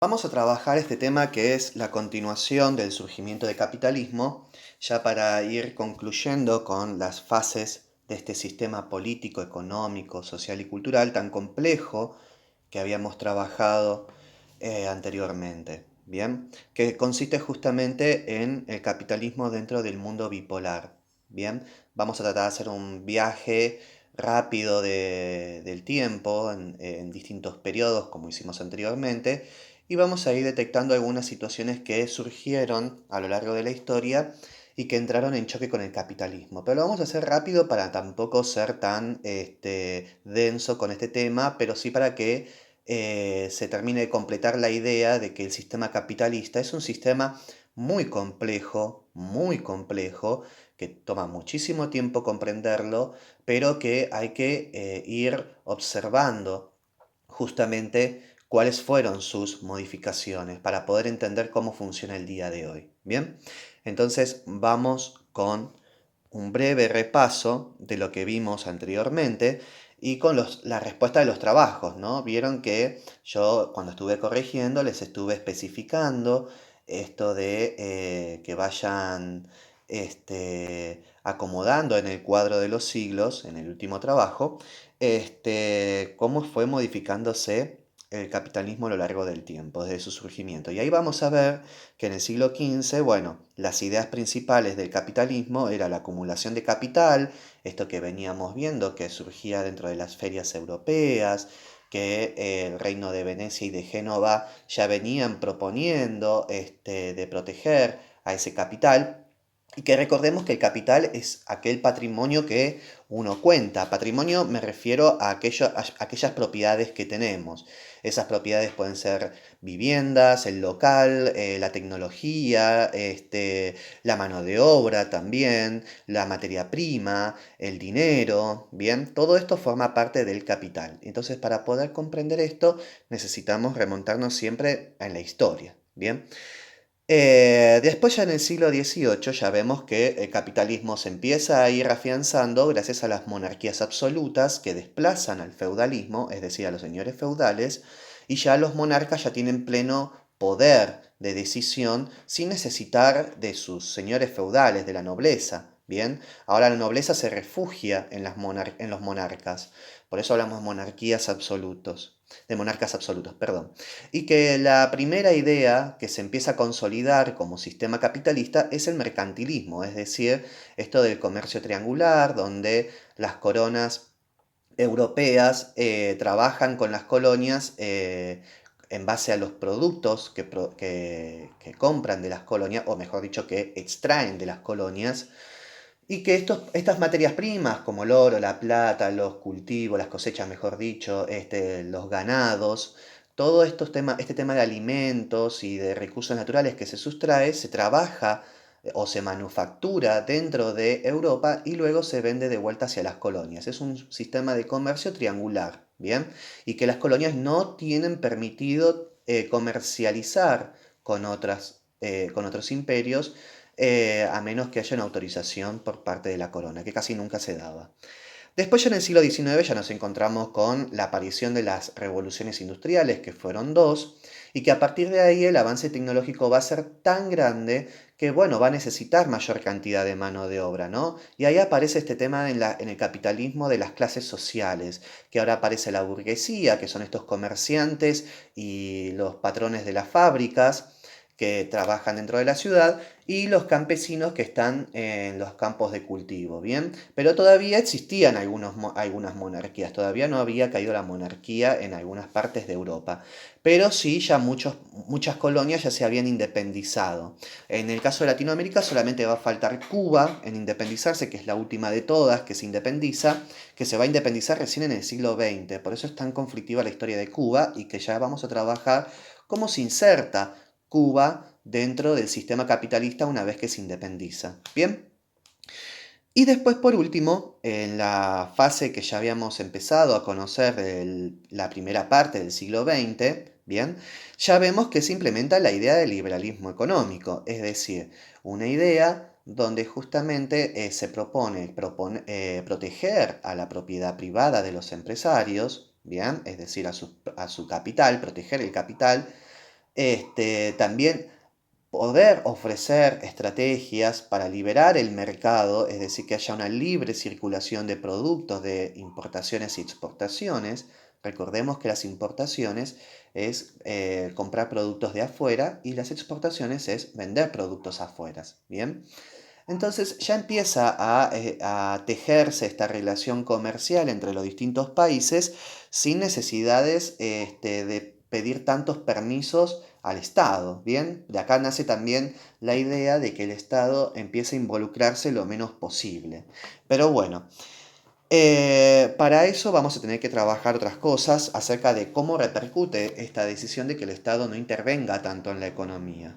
Vamos a trabajar este tema que es la continuación del surgimiento del capitalismo, ya para ir concluyendo con las fases de este sistema político, económico, social y cultural tan complejo que habíamos trabajado anteriormente. Bien, que consiste justamente en el capitalismo dentro del mundo bipolar. Bien, vamos a tratar de hacer un viaje rápido del tiempo en distintos periodos, como hicimos anteriormente, y vamos a ir detectando algunas situaciones que surgieron a lo largo de la historia y que entraron en choque con el capitalismo. Pero lo vamos a hacer rápido para tampoco ser tan denso con este tema, pero sí para que se termine de completar la idea de que el sistema capitalista es un sistema muy complejo, que toma muchísimo tiempo comprenderlo, pero que hay que ir observando justamente cuáles fueron sus modificaciones para poder entender cómo funciona el día de hoy. Bien, entonces vamos con un breve repaso de lo que vimos anteriormente y con la respuesta de los trabajos, ¿no? Vieron que yo cuando estuve corrigiendo les estuve especificando esto de que vayan acomodando en el cuadro de los siglos, en el último trabajo, cómo fue modificándose el capitalismo a lo largo del tiempo, desde su surgimiento. Y ahí vamos a ver que en el siglo XV, bueno, las ideas principales del capitalismo era la acumulación de capital, esto que veníamos viendo que surgía dentro de las ferias europeas, que el reino de Venecia y de Génova ya venían proponiendo de proteger a ese capital. Y que recordemos que el capital es aquel patrimonio que uno cuenta. Patrimonio me refiero a aquellas propiedades que tenemos. Esas propiedades pueden ser viviendas, el local, la tecnología, la mano de obra también, la materia prima, el dinero, bien, todo esto forma parte del capital. Entonces, para poder comprender esto, necesitamos remontarnos siempre en la historia, bien. Después ya en el siglo XVIII ya vemos que el capitalismo se empieza a ir afianzando gracias a las monarquías absolutas que desplazan al feudalismo, es decir, a los señores feudales, y ya los monarcas ya tienen pleno poder de decisión sin necesitar de sus señores feudales, de la nobleza. Bien, ahora la nobleza se refugia en los monarcas, por eso hablamos de monarcas absolutos, perdón. Y que la primera idea que se empieza a consolidar como sistema capitalista es el mercantilismo, es decir, esto del comercio triangular, donde las coronas europeas trabajan con las colonias en base a los productos que compran de las colonias, o mejor dicho, que extraen de las colonias, y que estas materias primas, como el oro, la plata, los cultivos, las cosechas, mejor dicho, los ganados, todo este tema de alimentos y de recursos naturales que se sustrae, se trabaja o se manufactura dentro de Europa y luego se vende de vuelta hacia las colonias. Es un sistema de comercio triangular, ¿bien? Y que las colonias no tienen permitido comercializar con otros imperios a menos que haya una autorización por parte de la corona, que casi nunca se daba. Después ya en el siglo XIX ya nos encontramos con la aparición de las revoluciones industriales, que fueron dos, y que a partir de ahí el avance tecnológico va a ser tan grande que, bueno, va a necesitar mayor cantidad de mano de obra, ¿no? Y ahí aparece este tema en el capitalismo de las clases sociales, que ahora aparece la burguesía, que son estos comerciantes y los patrones de las fábricas, que trabajan dentro de la ciudad, y los campesinos que están en los campos de cultivo, ¿bien? Pero todavía existían algunas monarquías, todavía no había caído la monarquía en algunas partes de Europa, pero sí ya muchas colonias ya se habían independizado. En el caso de Latinoamérica solamente va a faltar Cuba en independizarse, que es la última de todas que se independiza, que se va a independizar recién en el siglo XX, por eso es tan conflictiva la historia de Cuba y que ya vamos a trabajar cómo se inserta Cuba dentro del sistema capitalista una vez que se independiza. Bien. Y después, por último, en la fase que ya habíamos empezado a conocer de la primera parte del siglo XX, bien, ya vemos que se implementa la idea del liberalismo económico, es decir, una idea donde justamente se propone proteger a la propiedad privada de los empresarios, bien, es decir, a su capital, proteger el capital, También poder ofrecer estrategias para liberar el mercado, es decir, que haya una libre circulación de productos, de importaciones y exportaciones. Recordemos que las importaciones es comprar productos de afuera y las exportaciones es vender productos afuera. ¿Bien? Entonces ya empieza a tejerse esta relación comercial entre los distintos países sin necesidades de pedir tantos permisos al Estado, ¿bien? De acá nace también la idea de que el Estado empiece a involucrarse lo menos posible. Pero bueno, para eso vamos a tener que trabajar otras cosas acerca de cómo repercute esta decisión de que el Estado no intervenga tanto en la economía.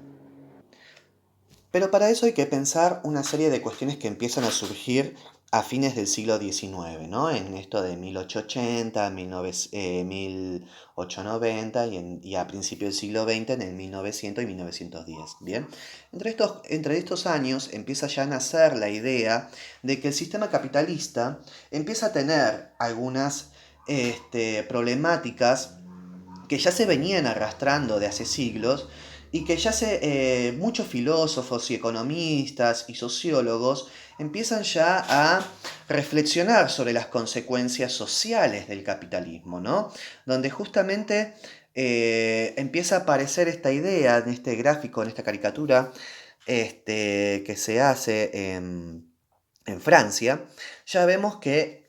Pero para eso hay que pensar una serie de cuestiones que empiezan a surgir a fines del siglo XIX, ¿no? En esto de 1880, 1890 y a principios del siglo XX en el 1900 y 1910, ¿bien? Entre estos años empieza ya a nacer la idea de que el sistema capitalista empieza a tener algunas problemáticas que ya se venían arrastrando de hace siglos y que muchos filósofos y economistas y sociólogos empiezan ya a reflexionar sobre las consecuencias sociales del capitalismo, ¿no? Donde justamente empieza a aparecer esta idea en este gráfico, en esta caricatura, que se hace en Francia, ya vemos que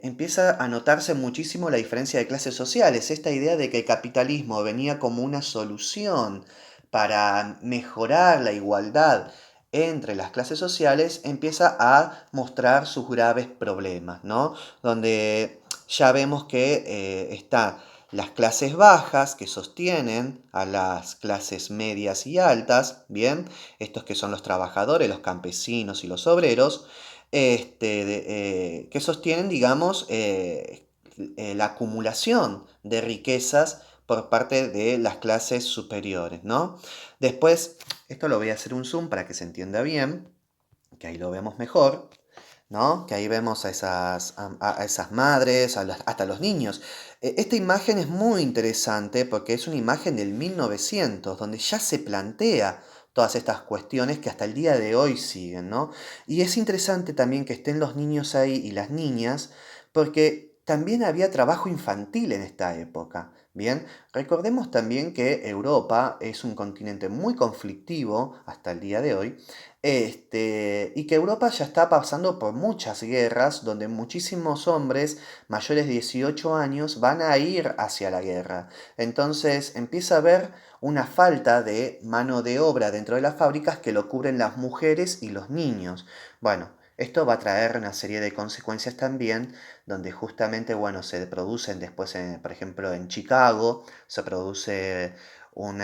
empieza a notarse muchísimo la diferencia de clases sociales. Esta idea de que el capitalismo venía como una solución para mejorar la igualdad entre las clases sociales empieza a mostrar sus graves problemas, ¿no? Donde ya vemos que está las clases bajas que sostienen a las clases medias y altas, ¿bien? Estos que son los trabajadores, los campesinos y los obreros, que sostienen, digamos, la acumulación de riquezas por parte de las clases superiores, ¿no? Después, esto lo voy a hacer un zoom para que se entienda bien, que ahí lo vemos mejor, ¿no? Que ahí vemos a esas madres, hasta los niños. Esta imagen es muy interesante porque es una imagen del 1900, donde ya se plantea todas estas cuestiones que hasta el día de hoy siguen, ¿no? Y es interesante también que estén los niños ahí y las niñas, porque también había trabajo infantil en esta época. Bien, recordemos también que Europa es un continente muy conflictivo hasta el día de hoy, y que Europa ya está pasando por muchas guerras donde muchísimos hombres mayores de 18 años van a ir hacia la guerra. Entonces empieza a haber una falta de mano de obra dentro de las fábricas que lo cubren las mujeres y los niños. Bueno, esto va a traer una serie de consecuencias también, donde justamente, bueno, se producen después, por ejemplo, en Chicago, se produce un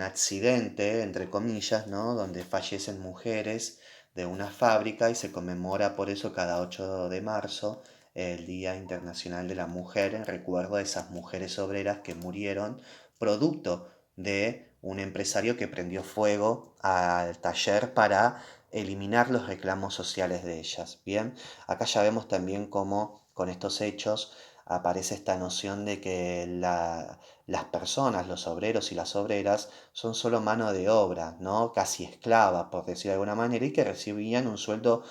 accidente, entre comillas, ¿no? Donde fallecen mujeres de una fábrica y se conmemora por eso cada 8 de marzo el Día Internacional de la Mujer, en recuerdo de esas mujeres obreras que murieron producto de un empresario que prendió fuego al taller para eliminar los reclamos sociales de ellas. Bien, acá ya vemos también cómo con estos hechos aparece esta noción de que las personas, los obreros y las obreras, son solo mano de obra, ¿no? Casi esclava, por decir de alguna manera, y que recibían un sueldo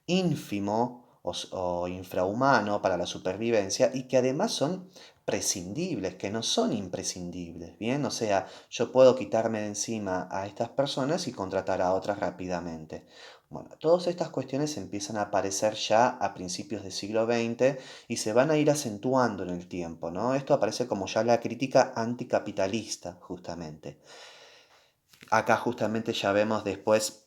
ínfimo o infrahumano para la supervivencia y que además son prescindibles, que no son imprescindibles, ¿bien? O sea, yo puedo quitarme de encima a estas personas y contratar a otras rápidamente. Bueno, todas estas cuestiones empiezan a aparecer ya a principios del siglo XX y se van a ir acentuando en el tiempo, ¿no? Esto aparece como ya la crítica anticapitalista, justamente. Acá justamente ya vemos después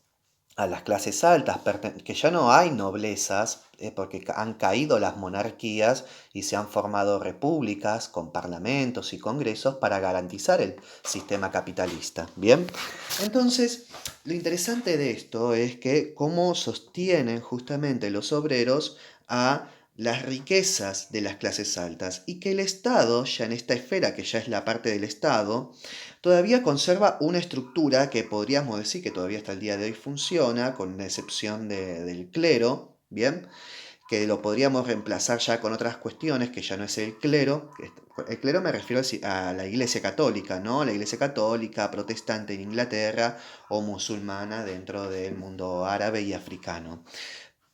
a las clases altas, que ya no hay noblezas, porque han caído las monarquías y se han formado repúblicas con parlamentos y congresos para garantizar el sistema capitalista. Bien, entonces lo interesante de esto es que cómo sostienen justamente los obreros a las riquezas de las clases altas y que el Estado, ya en esta esfera que ya es la parte del Estado, todavía conserva una estructura que podríamos decir que todavía hasta el día de hoy funciona, con una excepción del clero, ¿bien? que lo podríamos reemplazar ya con otras cuestiones, que ya no es el clero. El clero me refiero a la Iglesia Católica, ¿no? La Iglesia Católica, protestante en Inglaterra o musulmana dentro del mundo árabe y africano.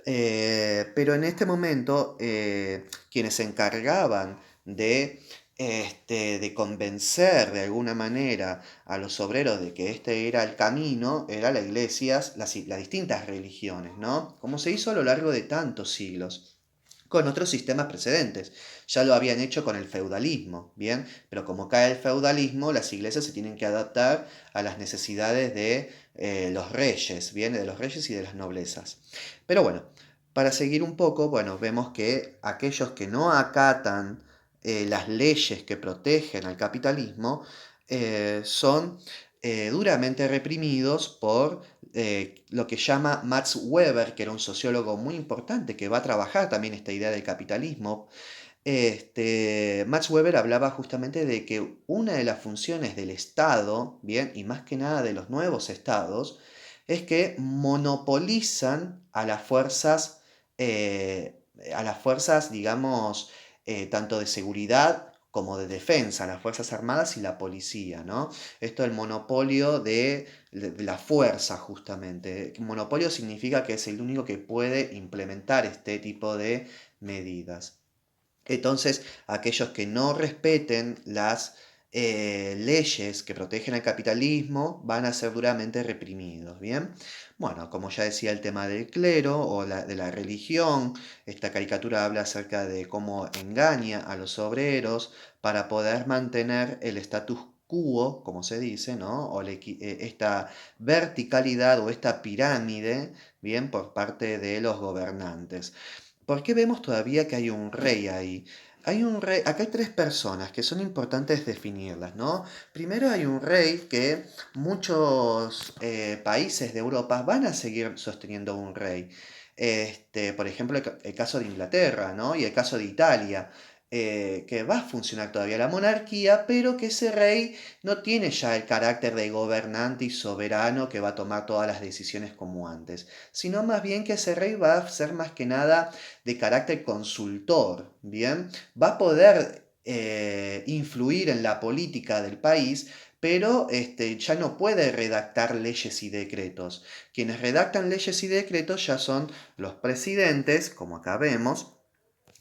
Pero en este momento, quienes se encargaban de convencer de alguna manera a los obreros de que este era el camino, eran las iglesias, las distintas religiones, ¿no? Como se hizo a lo largo de tantos siglos con otros sistemas precedentes. Ya lo habían hecho con el feudalismo, ¿bien? Pero como cae el feudalismo, las iglesias se tienen que adaptar a las necesidades de los reyes, ¿bien? De los reyes y de las noblezas. Pero bueno, para seguir un poco, bueno, vemos que aquellos que no acatan las leyes que protegen al capitalismo son duramente reprimidos por lo que llama Max Weber, que era un sociólogo muy importante que va a trabajar también esta idea del capitalismo. Max Weber hablaba justamente de que una de las funciones del Estado, bien, y más que nada de los nuevos estados, es que monopolizan a las fuerzas, digamos, tanto de seguridad como de defensa, las Fuerzas Armadas y la policía, ¿no? Esto es el monopolio de la fuerza, justamente. Monopolio significa que es el único que puede implementar este tipo de medidas. Entonces, aquellos que no respeten las leyes que protegen al capitalismo van a ser duramente reprimidos, ¿bien? Bueno, como ya decía el tema del clero o de la religión, esta caricatura habla acerca de cómo engaña a los obreros para poder mantener el status quo, como se dice, ¿no? O esta verticalidad o esta pirámide, ¿bien? Por parte de los gobernantes. ¿Por qué vemos todavía que hay un rey ahí? Hay un rey, acá hay tres personas que son importantes definirlas, ¿no? Primero hay un rey que muchos países de Europa van a seguir sosteniendo un rey. Por ejemplo, el caso de Inglaterra, ¿no? Y el caso de Italia, que va a funcionar todavía la monarquía, pero que ese rey no tiene ya el carácter de gobernante y soberano que va a tomar todas las decisiones como antes, sino más bien que ese rey va a ser más que nada de carácter consultor, ¿bien? Va a poder influir en la política del país, pero ya no puede redactar leyes y decretos. Quienes redactan leyes y decretos ya son los presidentes, como acá vemos,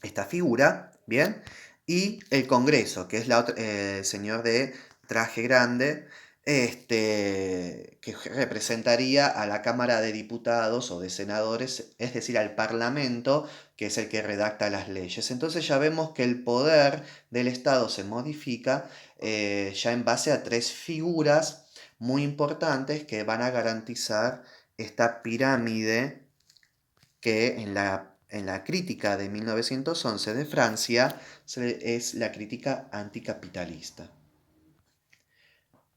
esta figura, ¿bien? Y el Congreso, que es el señor de traje grande, que representaría a la Cámara de Diputados o de Senadores, es decir, al Parlamento, que es el que redacta las leyes. Entonces ya vemos que el poder del Estado se modifica ya en base a tres figuras muy importantes que van a garantizar esta pirámide que en la crítica de 1911 de Francia es la crítica anticapitalista.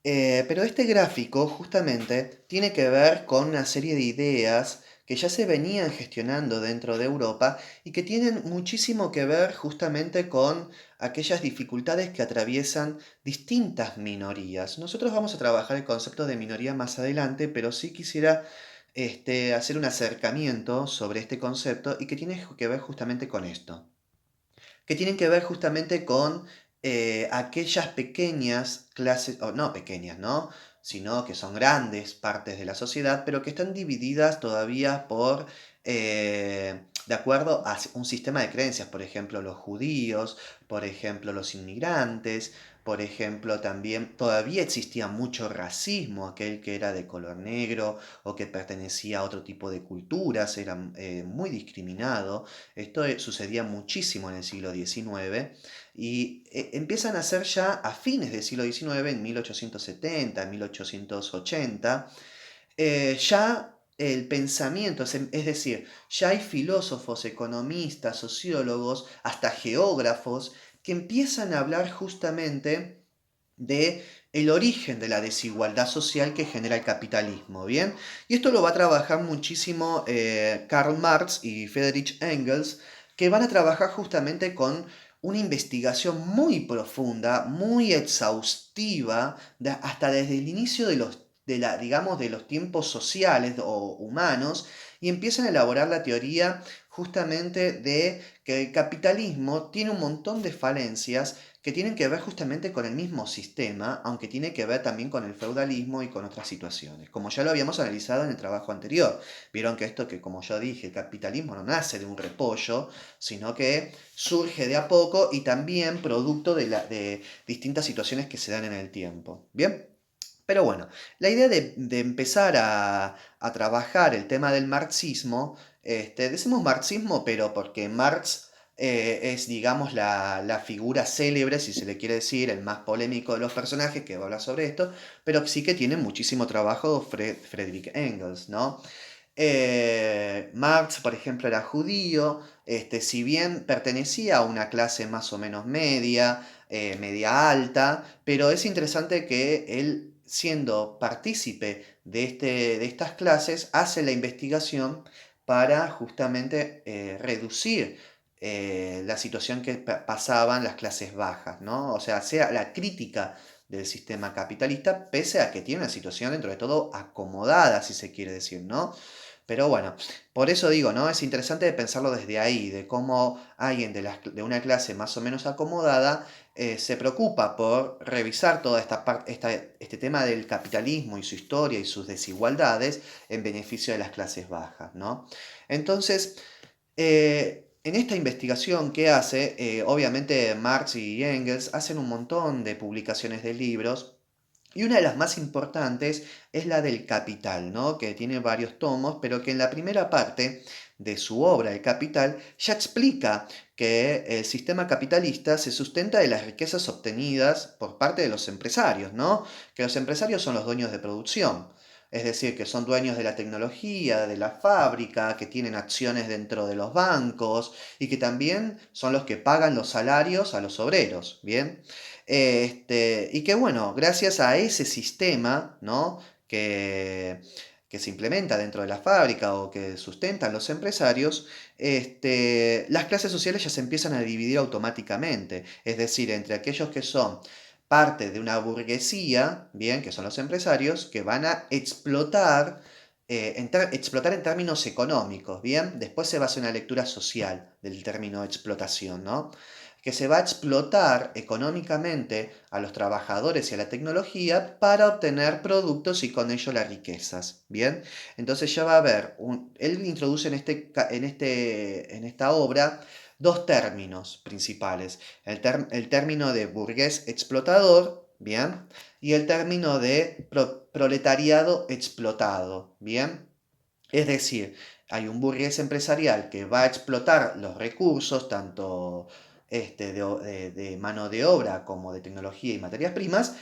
Pero este gráfico justamente tiene que ver con una serie de ideas que ya se venían gestionando dentro de Europa y que tienen muchísimo que ver justamente con aquellas dificultades que atraviesan distintas minorías. Nosotros vamos a trabajar el concepto de minoría más adelante, pero sí quisiera hacer un acercamiento sobre este concepto y que tiene que ver justamente con esto, que tienen que ver justamente con aquellas pequeñas clases, o no pequeñas, ¿no? Sino que son grandes partes de la sociedad, pero que están divididas todavía de acuerdo a un sistema de creencias, por ejemplo, los judíos, por ejemplo, los inmigrantes, por ejemplo, también todavía existía mucho racismo, aquel que era de color negro o que pertenecía a otro tipo de culturas, era muy discriminado. Esto sucedía muchísimo en el siglo XIX y empiezan a ser ya a fines del siglo XIX, en 1870, en 1880, ya el pensamiento, es decir, ya hay filósofos, economistas, sociólogos, hasta geógrafos, que empiezan a hablar justamente de el origen de la desigualdad social que genera el capitalismo, ¿bien? Y esto lo va a trabajar muchísimo Karl Marx y Friedrich Engels, que van a trabajar justamente con una investigación muy profunda, muy exhaustiva, hasta desde el inicio digamos, de los tiempos sociales o humanos, y empiezan a elaborar la teoría justamente de que el capitalismo tiene un montón de falencias que tienen que ver justamente con el mismo sistema, aunque tiene que ver también con el feudalismo y con otras situaciones, como ya lo habíamos analizado en el trabajo anterior. Vieron que esto que, como yo dije, el capitalismo no nace de un repollo, sino que surge de a poco y también producto de distintas situaciones que se dan en el tiempo. ¿Bien? Pero bueno, la idea de empezar a trabajar el tema del marxismo, decimos marxismo, pero porque Marx es, digamos, la figura célebre, si se le quiere decir, el más polémico de los personajes que va a hablar sobre esto, pero sí que tiene muchísimo trabajo Friedrich Engels, ¿no? Marx, por ejemplo, era judío, si bien pertenecía a una clase más o menos media, media alta, pero es interesante que él, siendo partícipe de estas clases, hace la investigación para justamente reducir la situación que pasaban las clases bajas, ¿no? O sea la crítica del sistema capitalista, pese a que tiene una situación dentro de todo acomodada, si se quiere decir, ¿no? Pero bueno, por eso digo, ¿no? Es interesante pensarlo desde ahí, de cómo alguien de una clase más o menos acomodada se preocupa por revisar toda este tema del capitalismo y su historia y sus desigualdades en beneficio de las clases bajas, ¿no? Entonces, en esta investigación que hace, obviamente Marx y Engels hacen un montón de publicaciones de libros y una de las más importantes es la del Capital, ¿no? Que tiene varios tomos, pero que en la primera parte de su obra, El Capital, ya explica que el sistema capitalista se sustenta de las riquezas obtenidas por parte de los empresarios, ¿no? Que los empresarios son los dueños de producción. Es decir, que son dueños de la tecnología, de la fábrica, que tienen acciones dentro de los bancos y que también son los que pagan los salarios a los obreros, ¿bien? Y que bueno, gracias a ese sistema, ¿no? que, que se implementa dentro de la fábrica o que sustentan los empresarios, las clases sociales ya se empiezan a dividir automáticamente, es decir, entre aquellos que son parte de una burguesía, bien, que son los empresarios, que van a explotar, explotar en términos económicos, bien, después se va a hacer una lectura social del término explotación, ¿no? Que se va a explotar económicamente a los trabajadores y a la tecnología para obtener productos y con ello las riquezas. Bien, entonces ya va a haber, él introduce en esta obra dos términos principales, el término de burgués explotador, bien, y el término de proletariado explotado, bien. Es decir, hay un burgués empresarial que va a explotar los recursos, tanto de mano de obra como de tecnología y materias primas,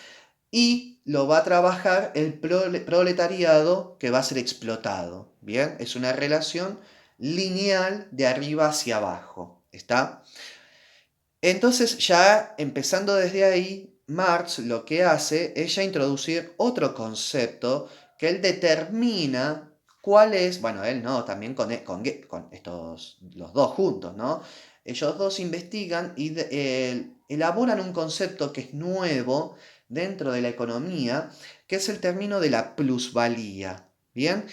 y lo va a trabajar el proletariado que va a ser explotado. Bien, es una relación lineal de arriba hacia abajo. ¿Está? Entonces, ya empezando desde ahí, Marx lo que hace es ya introducir otro concepto que él determina cuál es, bueno, él no, también con estos, los dos juntos, ¿no? Ellos dos investigan y elaboran un concepto que es nuevo dentro de la economía, que es el término de la plusvalía, ¿bien?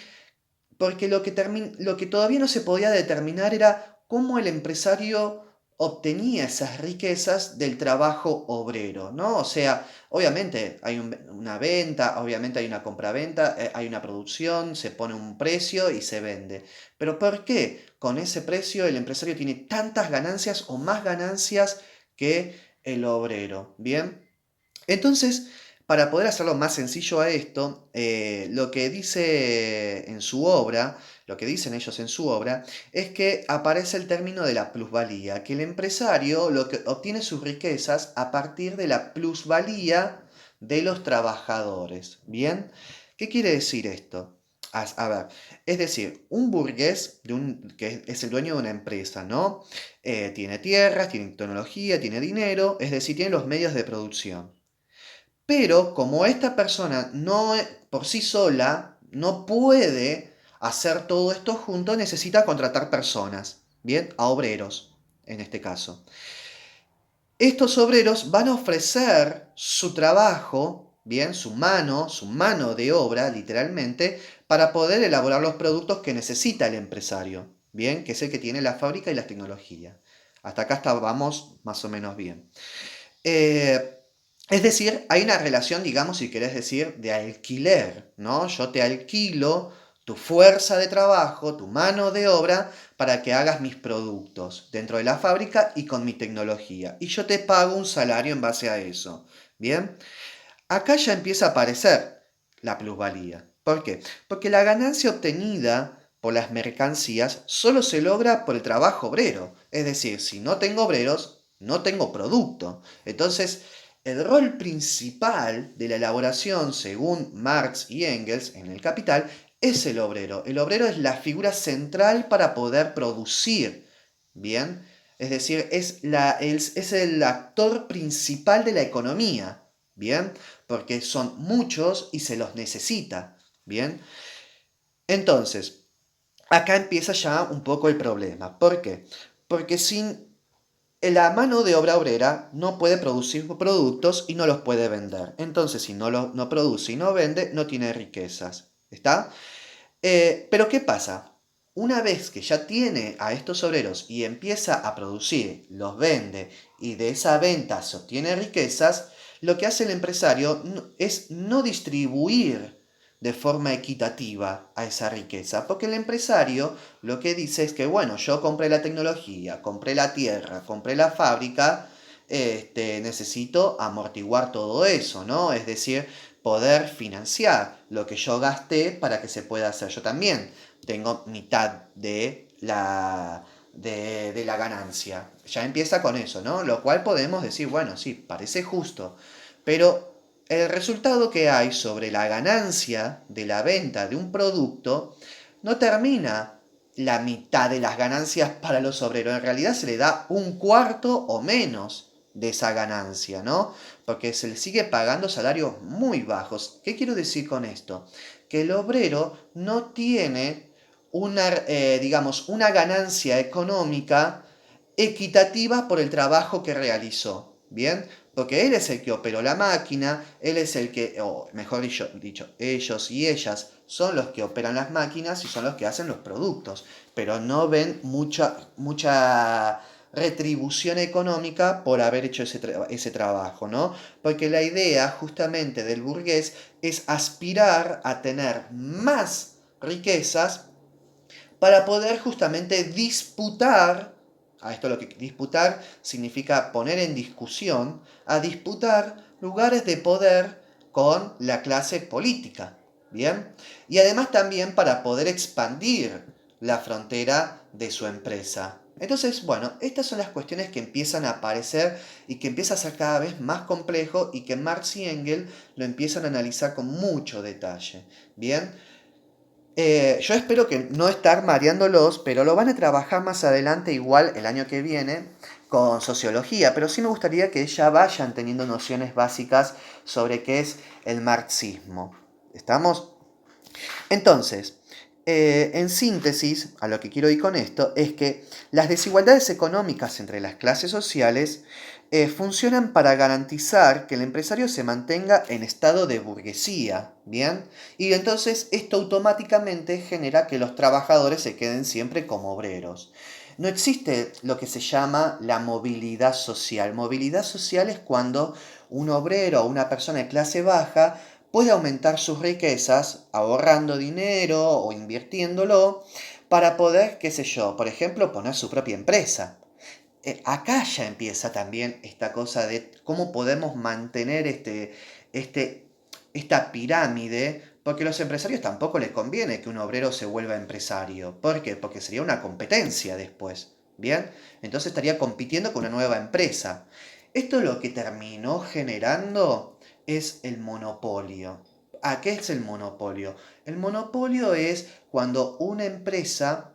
Porque lo que todavía no se podía determinar era cómo el empresario obtenía esas riquezas del trabajo obrero, ¿no? O sea, obviamente hay una venta, obviamente hay una compraventa, hay una producción, se pone un precio y se vende. Pero ¿por qué con ese precio el empresario tiene tantas ganancias o más ganancias que el obrero? Bien. Entonces, para poder hacerlo más sencillo a esto, lo que dice en su obra, lo que dicen ellos en su obra, es que aparece el término de la plusvalía, que el empresario lo que obtiene sus riquezas a partir de la plusvalía de los trabajadores. ¿Bien? ¿Qué quiere decir esto? A ver, es decir, un burgués que es el dueño de una empresa, ¿no? Tiene tierras, tiene tecnología, tiene dinero, es decir, tiene los medios de producción. Pero como esta persona no por sí sola no puede hacer todo esto junto, necesita contratar personas, ¿bien? A obreros, en este caso. Estos obreros van a ofrecer su trabajo, bien, su mano de obra, literalmente, para poder elaborar los productos que necesita el empresario. ¿bien? Que es el que tiene la fábrica y la tecnología. Hasta acá vamos más o menos bien. Eh, es decir, hay una relación, digamos, si querés decir, de alquiler, ¿no? Yo te alquilo tu fuerza de trabajo, tu mano de obra, para que hagas mis productos dentro de la fábrica y con mi tecnología. Y yo te pago un salario en base a eso. ¿Bien? Acá ya empieza a aparecer la plusvalía. ¿Por qué? Porque la ganancia obtenida por las mercancías solo se logra por el trabajo obrero. Es decir, si no tengo obreros, no tengo producto. Entonces, el rol principal de la elaboración, según Marx y Engels en el Capital, es el obrero. El obrero es la figura central para poder producir. ¿Bien? Es decir, es el actor principal de la economía. ¿Bien? Porque son muchos y se los necesita. ¿Bien? Entonces, acá empieza ya un poco el problema. ¿Por qué? Porque sin la mano de obra obrera no puede producir productos y no los puede vender. Entonces, si no produce y no vende, no tiene riquezas. ¿Está? Pero ¿qué pasa? Una vez que ya tiene a estos obreros y empieza a producir, los vende y de esa venta se obtiene riquezas, lo que hace el empresario es no distribuir de forma equitativa a esa riqueza, porque el empresario lo que dice es que, bueno, yo compré la tecnología, compré la tierra, compré la fábrica, necesito amortiguar todo eso, ¿no? Es decir, poder financiar lo que yo gasté para que se pueda hacer. Yo también tengo mitad de la ganancia. Ya empieza con eso, ¿no? Lo cual podemos decir, bueno, sí, parece justo, pero el resultado que hay sobre la ganancia de la venta de un producto no termina la mitad de las ganancias para los obreros. En realidad se le da un cuarto o menos de esa ganancia, ¿no? Porque se le sigue pagando salarios muy bajos. ¿Qué quiero decir con esto? Que el obrero no tiene digamos, una ganancia económica equitativa por el trabajo que realizó. ¿Bien? Porque él es el que operó la máquina, él es el que, o mejor dicho, ellos y ellas son los que operan las máquinas y son los que hacen los productos, pero no ven mucha retribución económica por haber hecho ese trabajo, ¿no? Porque la idea justamente del burgués es aspirar a tener más riquezas para poder justamente disputar, a esto lo que disputar significa poner en discusión, a disputar lugares de poder con la clase política, ¿bien? Y además también para poder expandir la frontera de su empresa. Entonces, bueno, estas son las cuestiones que empiezan a aparecer y que empieza a ser cada vez más complejo y que Marx y Engels lo empiezan a analizar con mucho detalle, ¿bien? Yo espero que no estar mareándolos, pero lo van a trabajar más adelante, igual el año que viene, con sociología. Pero sí me gustaría que ya vayan teniendo nociones básicas sobre qué es el marxismo. ¿Estamos? Entonces, en síntesis, a lo que quiero ir con esto, es que las desigualdades económicas entre las clases sociales funcionan para garantizar que el empresario se mantenga en estado de burguesía, ¿bien? Y entonces esto automáticamente genera que los trabajadores se queden siempre como obreros. No existe lo que se llama la movilidad social. Movilidad social es cuando un obrero o una persona de clase baja puede aumentar sus riquezas ahorrando dinero o invirtiéndolo para poder, qué sé yo, por ejemplo, poner su propia empresa. Acá ya empieza también esta cosa de cómo podemos mantener este, esta pirámide, porque a los empresarios tampoco les conviene que un obrero se vuelva empresario. ¿Por qué? Porque sería una competencia después. ¿Bien? Entonces estaría compitiendo con una nueva empresa. Esto lo que terminó generando es el monopolio. ¿A qué es el monopolio? El monopolio es cuando una empresa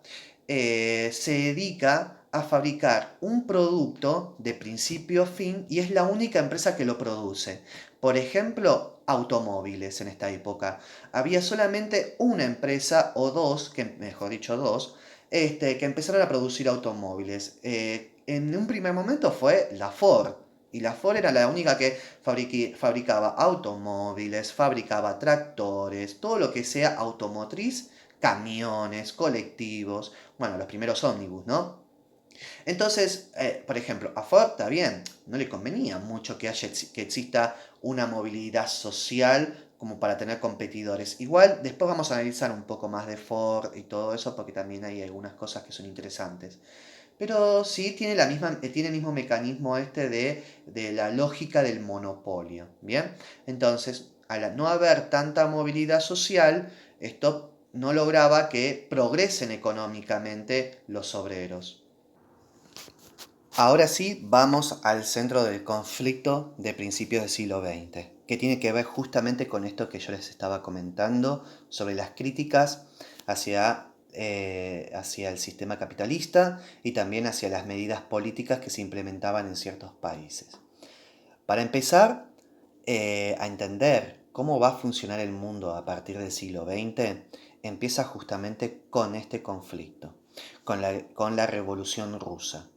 se dedica a fabricar un producto de principio a fin y es la única empresa que lo produce. Por ejemplo, automóviles en esta época. Había solamente una empresa o dos, que, mejor dicho dos, que empezaron a producir automóviles. En un primer momento fue la Ford. Y la Ford era la única que fabricaba automóviles, fabricaba tractores, todo lo que sea automotriz camiones, colectivos, bueno, los primeros ómnibus, ¿no? Entonces, por ejemplo, a Ford está bien, no le convenía mucho que exista una movilidad social como para tener competidores. Igual, después vamos a analizar un poco más de Ford y todo eso, porque también hay algunas cosas que son interesantes. Pero sí tiene tiene el mismo mecanismo este de la lógica del monopolio. ¿Bien? Entonces, al no haber tanta movilidad social, esto no lograba que progresen económicamente los obreros. Ahora sí, vamos al centro del conflicto de principios del siglo XX, que tiene que ver justamente con esto que yo les estaba comentando sobre las críticas hacia el sistema capitalista y también hacia las medidas políticas que se implementaban en ciertos países. Para empezar a entender cómo va a funcionar el mundo a partir del siglo XX, empieza justamente con este conflicto, con la Revolución Rusa.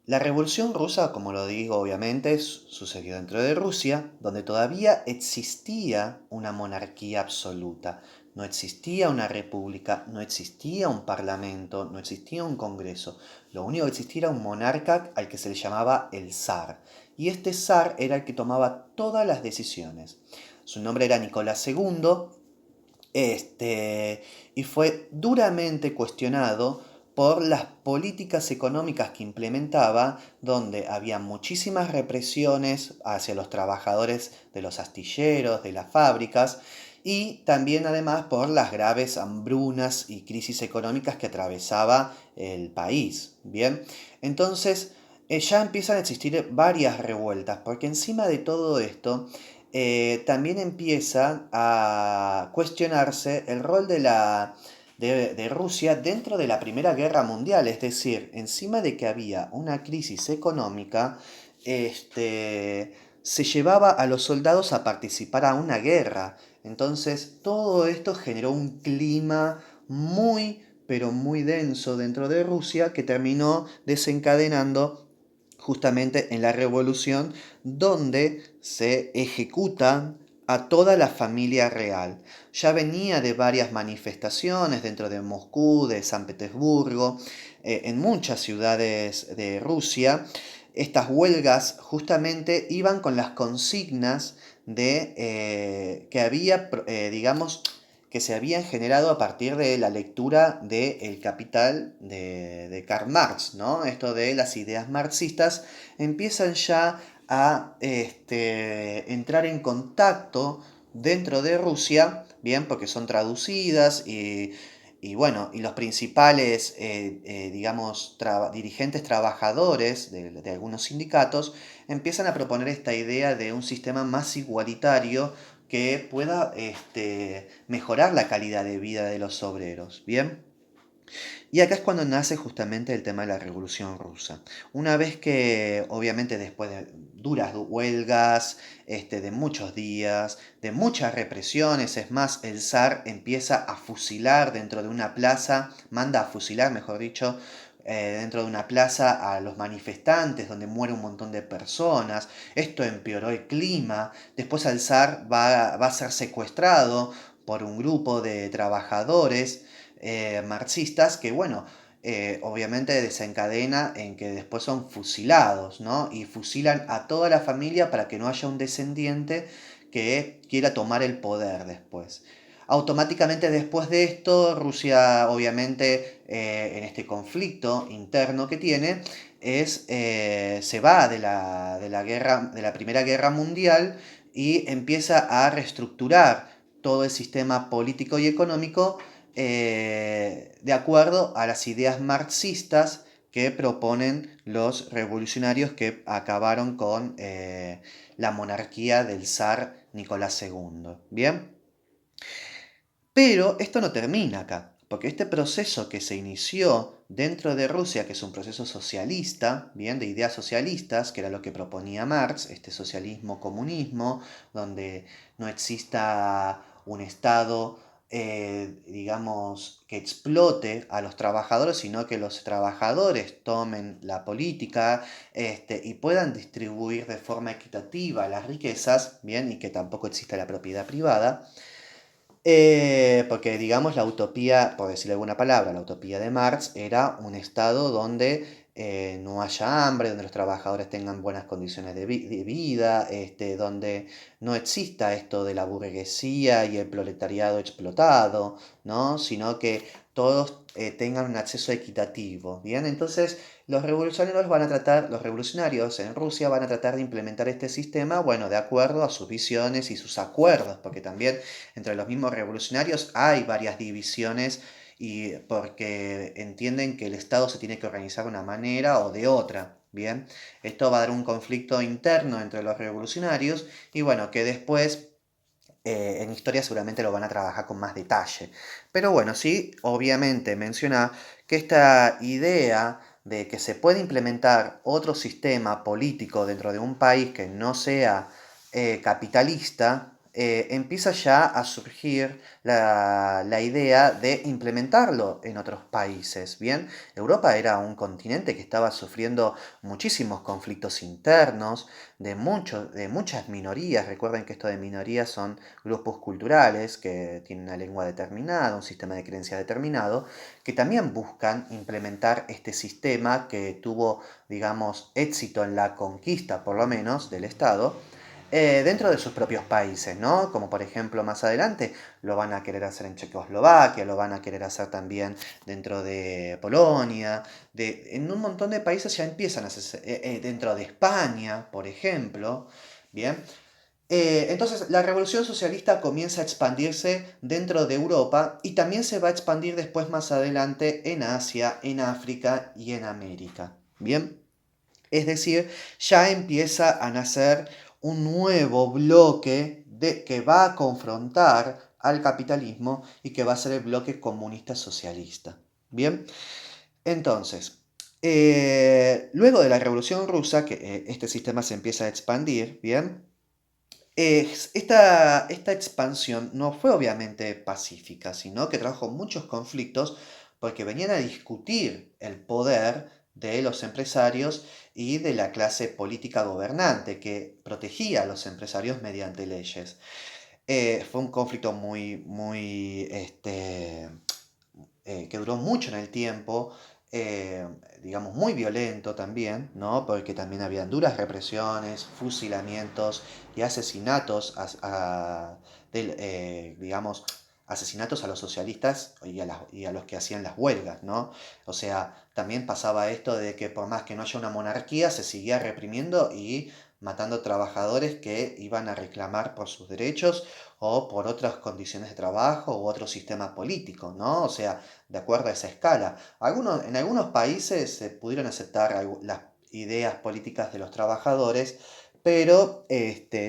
La Revolución Rusa, como lo digo obviamente, sucedió dentro de Rusia, donde todavía existía una monarquía absoluta. No existía una república, no existía un parlamento, no existía un congreso. Lo único que existía era un monarca al que se le llamaba el zar. Y este zar era el que tomaba todas las decisiones. Su nombre era Nicolás II, y fue duramente cuestionado por las políticas económicas que implementaba, donde había muchísimas represiones hacia los trabajadores de los astilleros, de las fábricas, y también además por las graves hambrunas y crisis económicas que atravesaba el país. Bien, entonces ya empiezan a existir varias revueltas, porque encima de todo esto, también empieza a cuestionarse el rol de Rusia dentro de la Primera Guerra Mundial, es decir, encima de que había una crisis económica, se llevaba a los soldados a participar a una guerra. Entonces, todo esto generó un clima muy, pero muy denso dentro de Rusia que terminó desencadenando justamente en la revolución donde se ejecutan a toda la familia real. Ya venía de varias manifestaciones dentro de Moscú, de San Petersburgo, en muchas ciudades de Rusia. Estas huelgas justamente iban con las consignas que había, digamos, que se habían generado a partir de la lectura de El Capital de Karl Marx, ¿no? Esto de las ideas marxistas empiezan ya a entrar en contacto dentro de Rusia, bien, porque son traducidas y bueno, y los principales, digamos, dirigentes trabajadores de algunos sindicatos empiezan a proponer esta idea de un sistema más igualitario que pueda mejorar la calidad de vida de los obreros, ¿bien? Y acá es cuando nace justamente el tema de la Revolución Rusa. Una vez que, obviamente, después de duras huelgas, de muchos días, de muchas represiones, es más, el zar empieza a fusilar dentro de una plaza, manda a fusilar, mejor dicho, dentro de una plaza a los manifestantes, donde muere un montón de personas. Esto empeoró el clima. Después el zar va a ser secuestrado por un grupo de trabajadores marxistas que, bueno, obviamente desencadena en que después son fusilados, ¿no? Y fusilan a toda la familia para que no haya un descendiente que quiera tomar el poder después. Automáticamente después de esto, Rusia, obviamente, en este conflicto interno que tiene, se va de la Primera Guerra Mundial y empieza a reestructurar todo el sistema político y económico de acuerdo a las ideas marxistas que proponen los revolucionarios que acabaron con la monarquía del zar Nicolás II. ¿Bien? Pero esto no termina acá, porque este proceso que se inició dentro de Rusia, que es un proceso socialista, bien, de ideas socialistas, que era lo que proponía Marx, este socialismo-comunismo, donde no exista un Estado, digamos, que explote a los trabajadores, sino que los trabajadores tomen la política, y puedan distribuir de forma equitativa las riquezas, bien, y que tampoco exista la propiedad privada. Porque, digamos, la utopía, por decirle alguna palabra, la utopía de Marx era un estado donde no haya hambre, donde los trabajadores tengan buenas condiciones de vida, donde no exista esto de la burguesía y el proletariado explotado, ¿no? Sino que todos tengan un acceso equitativo, ¿bien? Entonces, los revolucionarios en Rusia van a tratar de implementar este sistema, bueno, de acuerdo a sus visiones y sus acuerdos, porque también entre los mismos revolucionarios hay varias divisiones y porque entienden que el Estado se tiene que organizar de una manera o de otra. Bien, esto va a dar un conflicto interno entre los revolucionarios y bueno, que después en historia seguramente lo van a trabajar con más detalle. Pero bueno, sí, obviamente menciona que esta idea de que se puede implementar otro sistema político dentro de un país que no sea capitalista, empieza ya a surgir la idea de implementarlo en otros países. Bien, Europa era un continente que estaba sufriendo muchísimos conflictos internos de muchas minorías. Recuerden que esto de minorías son grupos culturales que tienen una lengua determinada, un sistema de creencias determinado, que también buscan implementar este sistema que tuvo, digamos, éxito en la conquista, por lo menos, del Estado, dentro de sus propios países, ¿no? Como por ejemplo más adelante lo van a querer hacer en Checoslovaquia, lo van a querer hacer también dentro de Polonia, en un montón de países ya empiezan a hacerse, dentro de España, por ejemplo, ¿bien? Entonces la revolución socialista comienza a expandirse dentro de Europa y también se va a expandir después más adelante en Asia, en África y en América, ¿bien? Es decir, ya empieza a nacer un nuevo bloque que va a confrontar al capitalismo y que va a ser el bloque comunista socialista. Bien, entonces, luego de la Revolución Rusa, que este sistema se empieza a expandir, bien, esta expansión no fue obviamente pacífica, sino que trajo muchos conflictos porque venían a discutir el poder de los empresarios y de la clase política gobernante que protegía a los empresarios mediante leyes. Fue un conflicto que duró mucho en el tiempo, eh, digamos, muy violento también, ¿no? Porque también habían duras represiones, fusilamientos y asesinatos digamos, asesinatos a los socialistas y a los que hacían las huelgas, ¿no? O sea, también pasaba esto de que por más que no haya una monarquía, se seguía reprimiendo y matando trabajadores que iban a reclamar por sus derechos o por otras condiciones de trabajo u otro sistema político, ¿no? O sea, de acuerdo a esa escala. En algunos países se pudieron aceptar las ideas políticas de los trabajadores, pero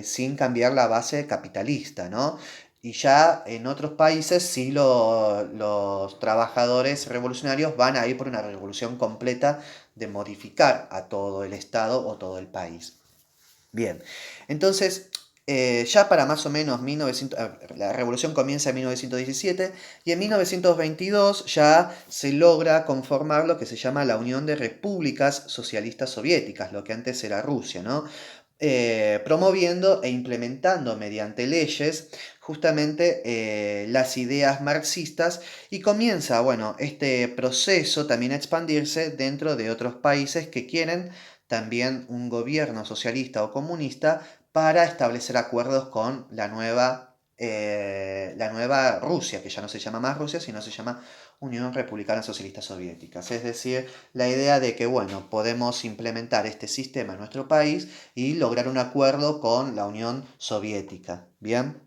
sin cambiar la base capitalista, ¿no? Y ya en otros países sí los trabajadores revolucionarios van a ir por una revolución completa de modificar a todo el Estado o todo el país. Bien, entonces ya para más o menos 1900, la revolución comienza en 1917 y en 1922 ya se logra conformar lo que se llama la Unión de Repúblicas Socialistas Soviéticas, lo que antes era Rusia, ¿no? Promoviendo e implementando mediante leyes justamente las ideas marxistas y comienza, bueno, este proceso también a expandirse dentro de otros países que quieren también un gobierno socialista o comunista para establecer acuerdos con la nueva Rusia, que ya no se llama más Rusia, sino se llama Unión Republicana Socialista Soviética. Es decir, la idea de que, bueno, podemos implementar este sistema en nuestro país y lograr un acuerdo con la Unión Soviética. ¿Bien?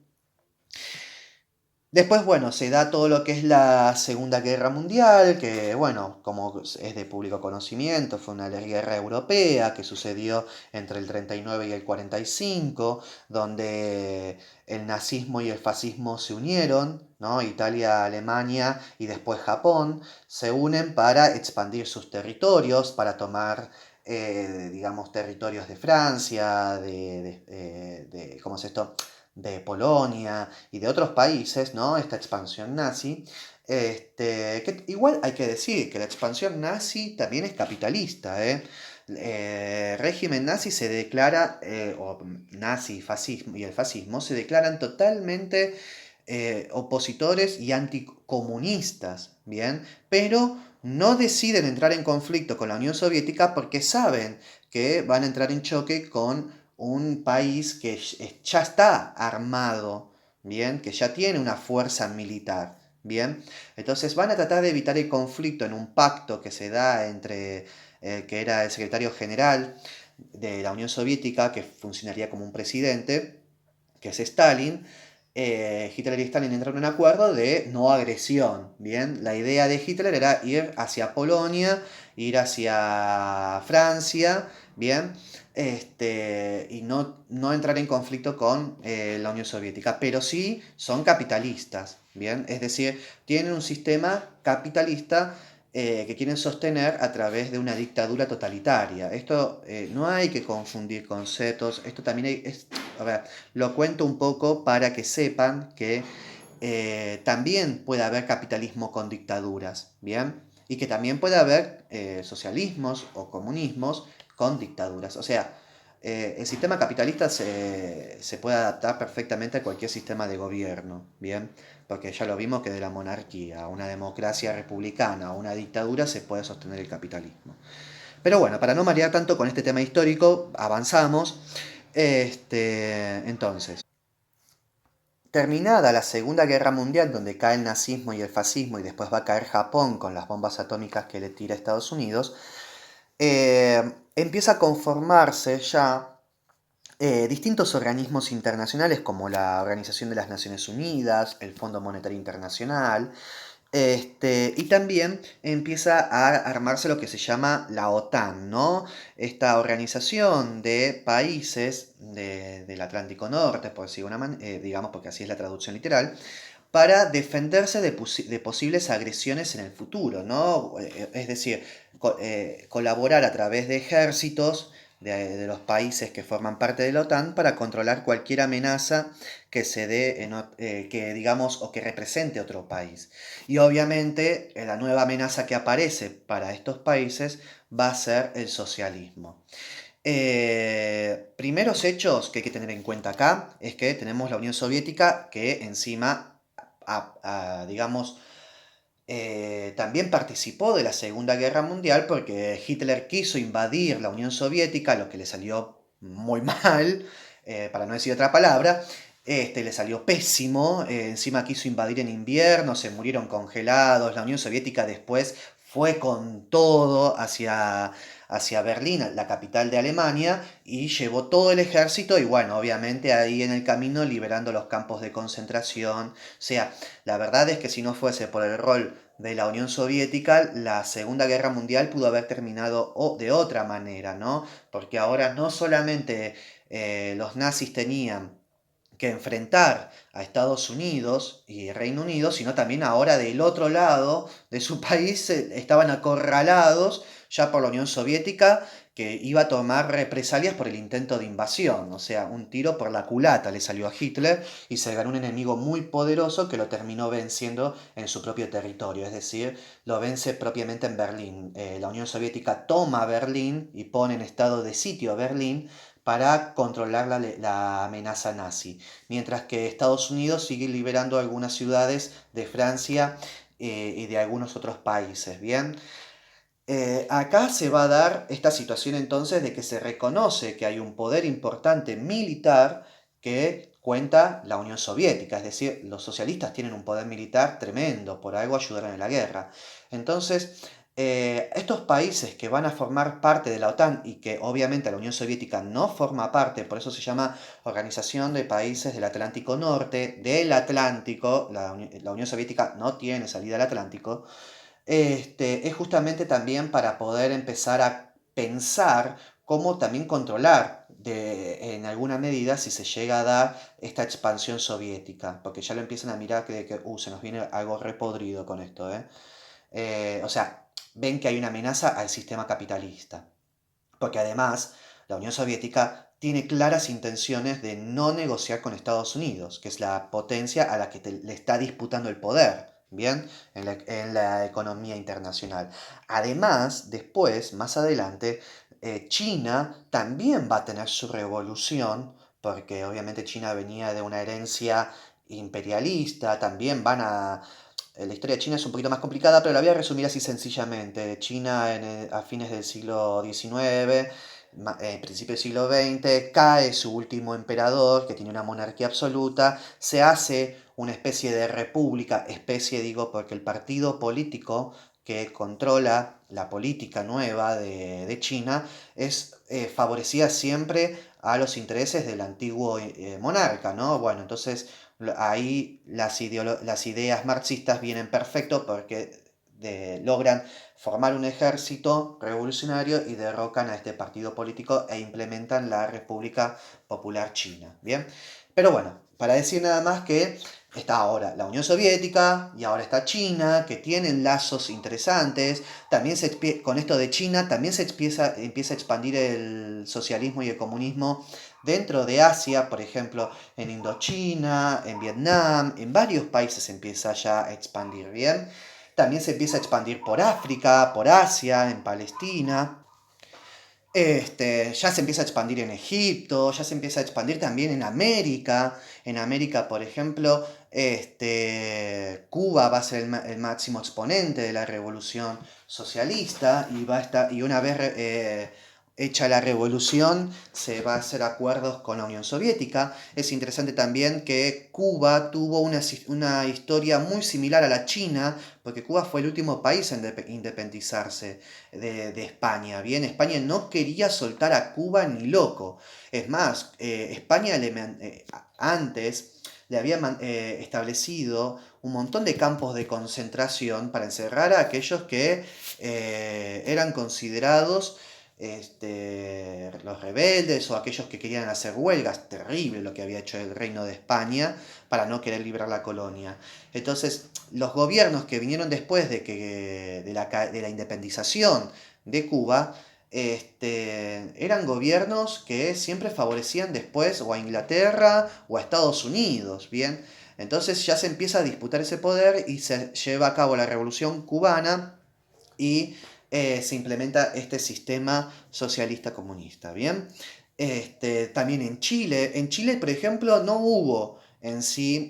Después, bueno, se da todo lo que es la Segunda Guerra Mundial, que, bueno, como es de público conocimiento, fue una guerra europea que sucedió entre el 39 y el 45, donde el nazismo y el fascismo se unieron, ¿no? Italia, Alemania y después Japón se unen para expandir sus territorios, para tomar, digamos, territorios de Francia, ¿cómo es esto? De Polonia y de otros países, ¿no? Esta expansión nazi. Que igual hay que decir que la expansión nazi también es capitalista, ¿eh? Régimen nazi se declara, o nazi fascismo, y el fascismo se declaran totalmente opositores y anticomunistas, ¿bien? Pero no deciden entrar en conflicto con la Unión Soviética porque saben que van a entrar en choque con un país que ya está armado, ¿bien? Que ya tiene una fuerza militar, ¿bien? Entonces van a tratar de evitar el conflicto en un pacto que se da entre el que era el secretario general de la Unión Soviética, que funcionaría como un presidente, que es Stalin. Hitler y Stalin entraron en un acuerdo de no agresión, ¿bien? La idea de Hitler era ir hacia Polonia, ir hacia Francia, ¿bien? Y no entrar en conflicto con la Unión Soviética, pero sí son capitalistas, ¿bien? Es decir, tienen un sistema capitalista que quieren sostener a través de una dictadura totalitaria. Esto no hay que confundir conceptos, esto también a ver, lo cuento un poco para que sepan que también puede haber capitalismo con dictaduras, ¿bien? Y que también puede haber socialismos o comunismos con dictaduras. O sea, el sistema capitalista se puede adaptar perfectamente a cualquier sistema de gobierno, ¿bien? Porque ya lo vimos que de la monarquía a una democracia republicana, a una dictadura, se puede sostener el capitalismo. Pero bueno, para no marear tanto con este tema histórico, avanzamos. Entonces, terminada la Segunda Guerra Mundial, donde cae el nazismo y el fascismo, y después va a caer Japón con las bombas atómicas que le tira Estados Unidos, empieza a conformarse ya distintos organismos internacionales como la Organización de las Naciones Unidas, el Fondo Monetario Internacional, y también empieza a armarse lo que se llama la OTAN, ¿no? Esta organización de países del Atlántico Norte, por decir una digamos, porque así es la traducción literal, para defenderse de posibles agresiones en el futuro, ¿no? Es decir, colaborar a través de ejércitos de los países que forman parte de la OTAN para controlar cualquier amenaza que se dé, que digamos, o que represente otro país. Y obviamente la nueva amenaza que aparece para estos países va a ser el socialismo. Primeros hechos que hay que tener en cuenta acá es que tenemos la Unión Soviética que encima, digamos, también participó de la Segunda Guerra Mundial porque Hitler quiso invadir la Unión Soviética, lo que le salió muy mal, para no decir otra palabra. Le salió pésimo, encima quiso invadir en invierno, se murieron congelados, la Unión Soviética después fue con todo hacia Berlín, la capital de Alemania, y llevó todo el ejército y bueno, obviamente ahí en el camino liberando los campos de concentración. O sea, la verdad es que si no fuese por el rol de la Unión Soviética, la Segunda Guerra Mundial pudo haber terminado de otra manera, ¿no? Porque ahora no solamente los nazis tenían que enfrentar a Estados Unidos y Reino Unido, sino también ahora del otro lado de su país estaban acorralados ya por la Unión Soviética que iba a tomar represalias por el intento de invasión, o sea, un tiro por la culata le salió a Hitler y se ganó un enemigo muy poderoso que lo terminó venciendo en su propio territorio, es decir, lo vence propiamente en Berlín. La Unión Soviética toma Berlín y pone en estado de sitio a Berlín para controlar la amenaza nazi, mientras que Estados Unidos sigue liberando algunas ciudades de Francia y de algunos otros países, ¿bien? Acá se va a dar esta situación entonces de que se reconoce que hay un poder importante militar que cuenta la Unión Soviética, es decir, los socialistas tienen un poder militar tremendo, por algo ayudaron en la guerra. Entonces, estos países que van a formar parte de la OTAN y que obviamente la Unión Soviética no forma parte, por eso se llama Organización de Países del Atlántico Norte, del Atlántico, la Unión Soviética no tiene salida al Atlántico, es justamente también para poder empezar a pensar cómo también controlar en alguna medida si se llega a dar esta expansión soviética, porque ya lo empiezan a mirar que se nos viene algo repodrido con esto, ¿eh? O sea, ven que hay una amenaza al sistema capitalista, porque además la Unión Soviética tiene claras intenciones de no negociar con Estados Unidos, que es la potencia a la que le está disputando el poder, ¿bien? En la economía internacional. Además, después, más adelante, China también va a tener su revolución, porque obviamente China venía de una herencia imperialista, también van a... La historia de China es un poquito más complicada, pero la voy a resumir así sencillamente. China a fines del siglo XIX, principio del siglo XX, cae su último emperador, que tiene una monarquía absoluta, se hace una especie de república, especie digo porque el partido político que controla la política nueva de China favorecía siempre a los intereses del antiguo monarca, ¿no? Bueno, entonces ahí las ideas marxistas vienen perfecto porque logran formar un ejército revolucionario y derrocan a este partido político e implementan la República Popular China. ¿Bien? Pero bueno, para decir nada más que está ahora la Unión Soviética y ahora está China, que tienen lazos interesantes. También con esto de China también empieza a expandir el socialismo y el comunismo dentro de Asia, por ejemplo, en Indochina, en Vietnam, en varios países se empieza ya a expandir, ¿bien? También se empieza a expandir por África, por Asia, en Palestina. Ya se empieza a expandir en Egipto, ya se empieza a expandir también en América. En América, por ejemplo, Cuba va a ser el máximo exponente de la revolución socialista y y una vez hecha la revolución se va a hacer acuerdos con la Unión Soviética. Es interesante también que Cuba tuvo una historia muy similar a la China, porque Cuba fue el último país en independizarse de España. Bien, España no quería soltar a Cuba ni loco. Es más, España antes le había establecido un montón de campos de concentración para encerrar a aquellos que eran considerados los rebeldes o aquellos que querían hacer huelgas. Terrible lo que había hecho el Reino de España para no querer librar la colonia. Entonces, los gobiernos que vinieron después de la independización de Cuba, eran gobiernos que siempre favorecían después o a Inglaterra o a Estados Unidos, ¿bien? Entonces ya se empieza a disputar ese poder y se lleva a cabo la Revolución Cubana y se implementa este sistema socialista comunista, ¿bien? También en Chile, por ejemplo, no hubo en sí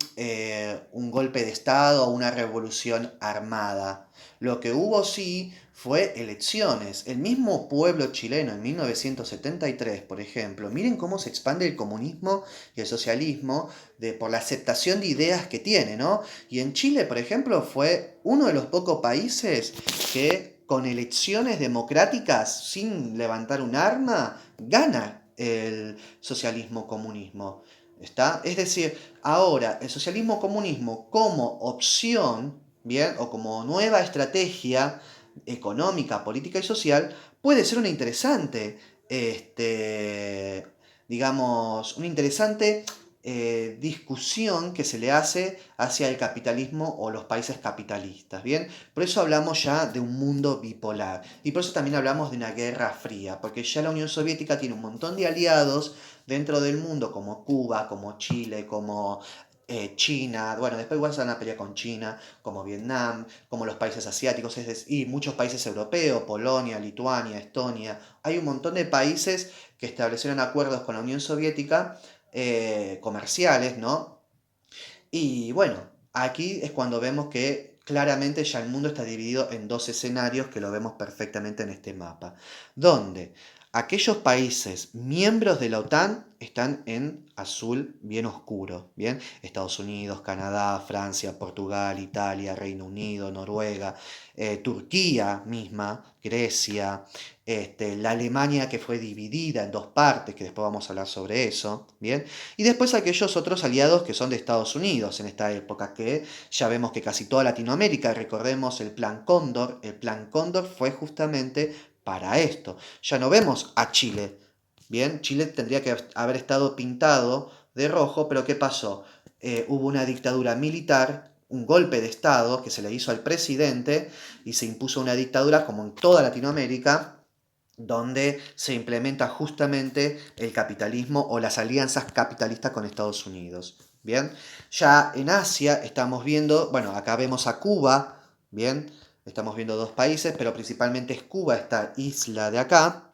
un golpe de Estado o una revolución armada. Lo que hubo sí fue elecciones. El mismo pueblo chileno en 1973, por ejemplo, miren cómo se expande el comunismo y el socialismo por la aceptación de ideas que tiene, ¿no? Y en Chile, por ejemplo, fue uno de los pocos países que con elecciones democráticas, sin levantar un arma, gana el socialismo-comunismo. ¿Está? Es decir, ahora el socialismo-comunismo como opción, ¿bien? O como nueva estrategia económica, política y social, puede ser una interesante, digamos, una interesante discusión que se le hace hacia el capitalismo o los países capitalistas, ¿bien? Por eso hablamos ya de un mundo bipolar y por eso también hablamos de una guerra fría, porque ya la Unión Soviética tiene un montón de aliados dentro del mundo como Cuba, como Chile, como China, bueno, después igual se van a pelear con China, como Vietnam, como los países asiáticos, y muchos países europeos, Polonia, Lituania, Estonia. Hay un montón de países que establecieron acuerdos con la Unión Soviética comerciales, ¿no? Y bueno, aquí es cuando vemos que claramente ya el mundo está dividido en dos escenarios que lo vemos perfectamente en este mapa, donde aquellos países miembros de la OTAN están en azul bien oscuro, ¿bien? Estados Unidos, Canadá, Francia, Portugal, Italia, Reino Unido, Noruega, Turquía misma, Grecia, la Alemania que fue dividida en dos partes, que después vamos a hablar sobre eso, ¿bien? Y después aquellos otros aliados que son de Estados Unidos en esta época, que ya vemos que casi toda Latinoamérica, recordemos el Plan Cóndor fue justamente para esto. Ya no vemos a Chile, bien, Chile tendría que haber estado pintado de rojo, pero ¿qué pasó? Hubo una dictadura militar, un golpe de Estado que se le hizo al presidente y se impuso una dictadura como en toda Latinoamérica, donde se implementa justamente el capitalismo o las alianzas capitalistas con Estados Unidos. Bien, ya en Asia estamos viendo, bueno, acá vemos a Cuba, bien, estamos viendo dos países, pero principalmente es Cuba, esta isla de acá,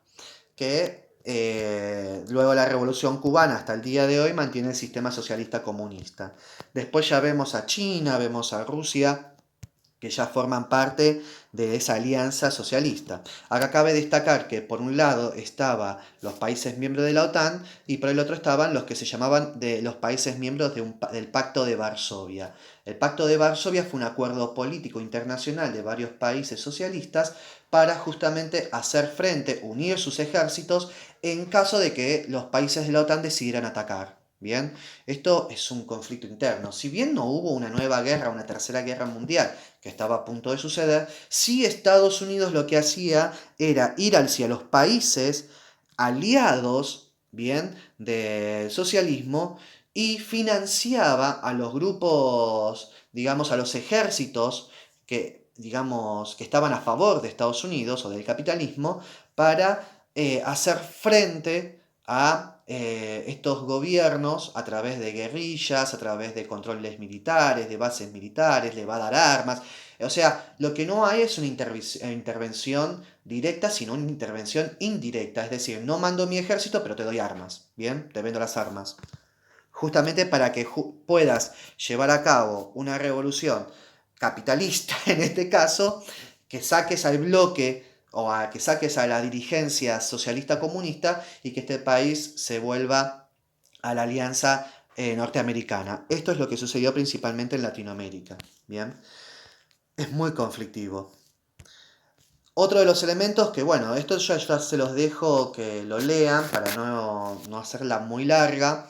que Luego la Revolución Cubana hasta el día de hoy mantiene el sistema socialista comunista. Después ya vemos a China, vemos a Rusia, que ya forman parte de esa alianza socialista. Acá cabe destacar que por un lado estaban los países miembros de la OTAN y por el otro estaban los que se llamaban de los países miembros del Pacto de Varsovia. El Pacto de Varsovia fue un acuerdo político internacional de varios países socialistas para justamente hacer frente, unir sus ejércitos en caso de que los países de la OTAN decidieran atacar. Bien, esto es un conflicto interno. Si bien no hubo una nueva guerra, una tercera guerra mundial, que estaba a punto de suceder, sí Estados Unidos lo que hacía era ir hacia los países aliados, bien, del socialismo y financiaba a los grupos, digamos, a los ejércitos que, digamos, que estaban a favor de Estados Unidos o del capitalismo para hacer frente a estos gobiernos a través de guerrillas, a través de controles militares, de bases militares, le va a dar armas. O sea, lo que no hay es una intervención directa, sino una intervención indirecta. Es decir, no mando mi ejército, pero te doy armas. Bien, te vendo las armas. Justamente para que puedas llevar a cabo una revolución capitalista, en este caso, que saques al bloque o a que saques a la dirigencia socialista comunista y que este país se vuelva a la alianza norteamericana. Esto es lo que sucedió principalmente en Latinoamérica. Bien, es muy conflictivo. Otro de los elementos que, bueno, esto ya se los dejo que lo lean para no hacerla muy larga,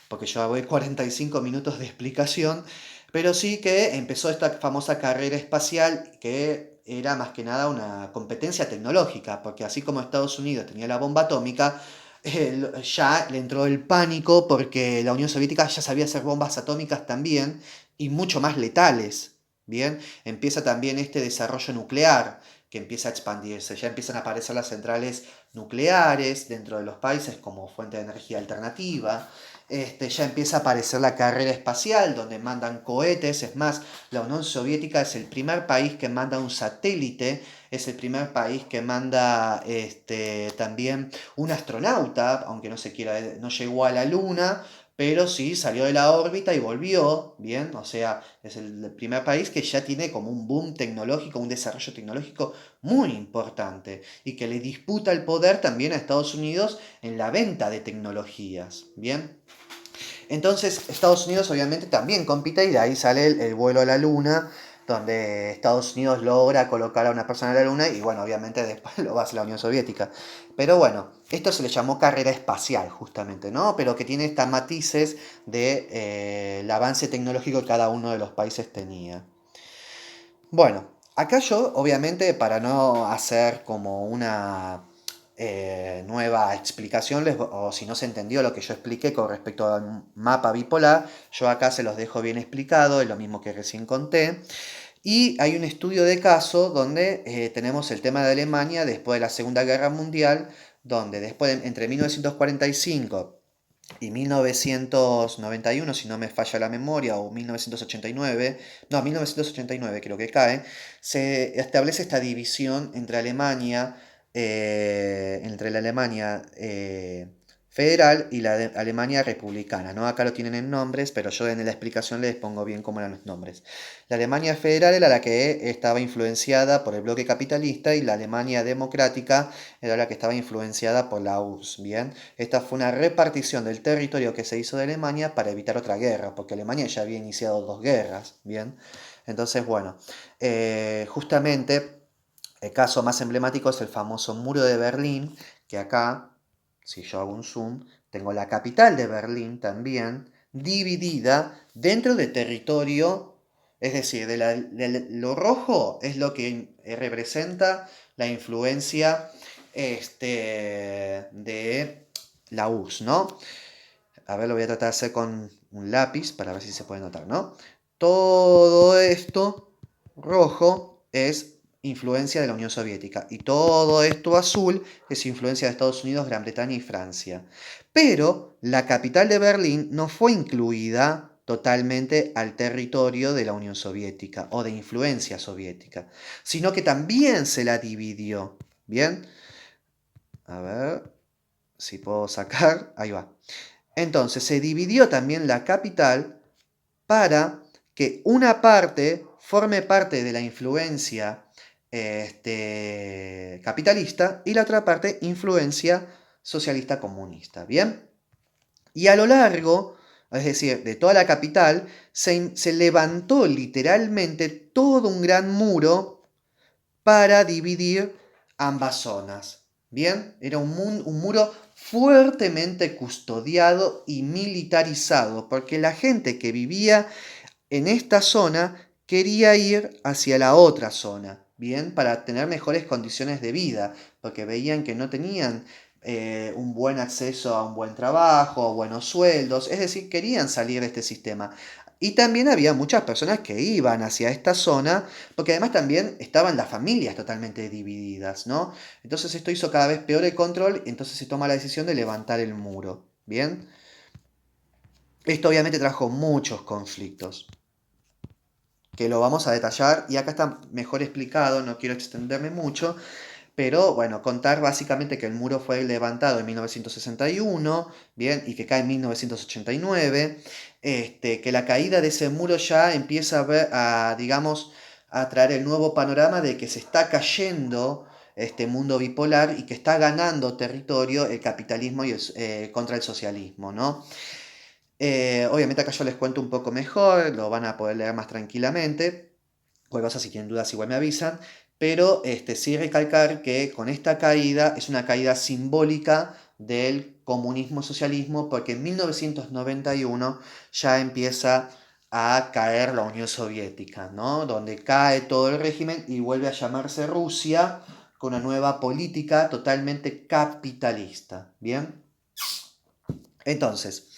porque yo voy 45 minutos de explicación, pero sí que empezó esta famosa carrera espacial que era más que nada una competencia tecnológica, porque así como Estados Unidos tenía la bomba atómica, ya le entró el pánico porque la Unión Soviética ya sabía hacer bombas atómicas también y mucho más letales. Bien, empieza también este desarrollo nuclear que empieza a expandirse, ya empiezan a aparecer las centrales nucleares dentro de los países como fuente de energía alternativa. Ya empieza a aparecer la carrera espacial, donde mandan cohetes. Es más, la Unión Soviética es el primer país que manda un satélite, es el primer país que manda también un astronauta, aunque no se quiera, no llegó a la Luna, pero sí salió de la órbita y volvió, bien, o sea, es el primer país que ya tiene como un boom tecnológico, un desarrollo tecnológico muy importante y que le disputa el poder también a Estados Unidos en la venta de tecnologías, bien. Entonces Estados Unidos obviamente también compite y de ahí sale el vuelo a la luna, donde Estados Unidos logra colocar a una persona en la luna y bueno, obviamente después lo va a hacer la Unión Soviética. Pero bueno, esto se le llamó carrera espacial justamente, ¿no? Pero que tiene estas matices de el avance tecnológico que cada uno de los países tenía. Bueno, acá yo, obviamente, para no hacer como una nueva explicación, o si no se entendió lo que yo expliqué con respecto al mapa bipolar, yo acá se los dejo bien explicado, es lo mismo que recién conté. Y hay un estudio de caso donde tenemos el tema de Alemania después de la Segunda Guerra Mundial, donde después, entre 1945 y 1991, si no me falla la memoria, o 1989, no, 1989 creo que cae, se establece esta división entre la Alemania federal y la Alemania republicana, ¿no? Acá lo tienen en nombres, pero yo en la explicación les pongo bien cómo eran los nombres. La Alemania federal era la que estaba influenciada por el bloque capitalista y la Alemania democrática era la que estaba influenciada por la URSS, ¿bien? Esta fue una repartición del territorio que se hizo de Alemania para evitar otra guerra, porque Alemania ya había iniciado dos guerras, ¿bien? Entonces, bueno, justamente el caso más emblemático es el famoso muro de Berlín, que acá, si yo hago un zoom, tengo la capital de Berlín también, dividida dentro de territorio, es decir, lo rojo es lo que representa la influencia de la URSS, ¿no? A ver, lo voy a tratar de hacer con un lápiz para ver si se puede notar, ¿no? Todo esto rojo es influencia de la Unión Soviética y todo esto azul es influencia de Estados Unidos, Gran Bretaña y Francia. Pero la capital de Berlín no fue incluida totalmente al territorio de la Unión Soviética o de influencia soviética, sino que también se la dividió. ¿Bien? A ver. si puedo sacar, ahí va. Entonces se dividió también la capital para que una parte forme parte de la influencia capitalista y la otra parte influencia socialista comunista. ¿Bien? Y a lo largo, es decir, de toda la capital, se levantó literalmente todo un gran muro para dividir ambas zonas. Bien, era un muro fuertemente custodiado y militarizado, porque la gente que vivía en esta zona quería ir hacia la otra zona, bien, para tener mejores condiciones de vida, porque veían que no tenían un buen acceso a un buen trabajo, buenos sueldos, es decir, querían salir de este sistema. Y también había muchas personas que iban hacia esta zona, porque además también estaban las familias totalmente divididas, ¿no? Entonces esto hizo cada vez peor el control, y entonces se toma la decisión de levantar el muro, ¿bien? Esto obviamente trajo muchos conflictos que lo vamos a detallar y acá está mejor explicado, no quiero extenderme mucho, pero bueno, contar básicamente que el muro fue levantado en 1961, bien, y que cae en 1989, que la caída de ese muro ya empieza digamos, a traer el nuevo panorama de que se está cayendo este mundo bipolar y que está ganando territorio el capitalismo contra el socialismo, ¿no? Obviamente acá yo les cuento un poco mejor, lo van a poder leer más tranquilamente. Cualquier cosa, si tienen dudas, igual me avisan. Pero sí recalcar que con esta caída es una caída simbólica del comunismo-socialismo, porque en 1991 ya empieza a caer la Unión Soviética, ¿no? Donde cae todo el régimen y vuelve a llamarse Rusia con una nueva política totalmente capitalista. ¿Bien? Entonces,